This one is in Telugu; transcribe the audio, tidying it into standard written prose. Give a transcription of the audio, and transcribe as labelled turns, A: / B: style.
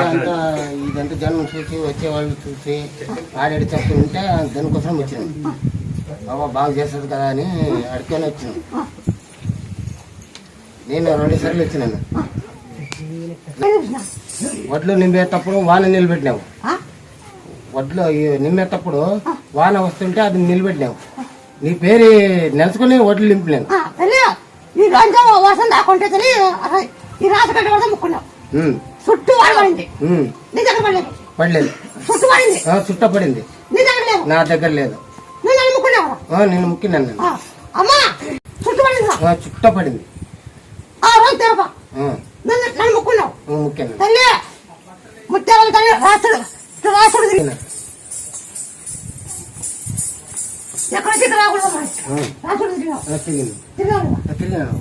A: అంతా ఇదంతా జనం చూసి వచ్చేవాళ్ళు చూసి ఆడాడి చెప్తుంటే దానికోసం వచ్చినాం. బాబా బాగా చేస్తుంది కదా అని అడిగానే వచ్చినాం. నేను 2 సార్లు వచ్చినాను. వడ్లు నింపేటప్పుడు వాన నిలబెట్టినావు. వడ్లు నింపేటప్పుడు వాన వస్తుంటే అది నిలబెట్టినావు. నీ పేరు నెలసుకుని వడ్లు నింపినాను.
B: ఈ రాసగడ్డ కూడా ముక్కున్నావు. చుట్టూ పడింది. నీ దగ్గర పడలేదు.
A: పడలేదు.
B: చుట్టూ పడింది.
A: చుట్ట పడింది.
B: నీ దగ్గర లేదు.
A: నా దగ్గర లేదు. నేను ముక్కినాను.
B: అమ్మా చుట్టూ పడింది.
A: చుట్ట పడింది.
B: రోజు తెరపా నన్ను ముక్కున్నావు.
A: ముక్కాను.
B: తల్లి ముత్యాల తల్లి రాసుడు రాసుడు ఎక్కడ రాకూడదు. రాసుడు తిరిగాను.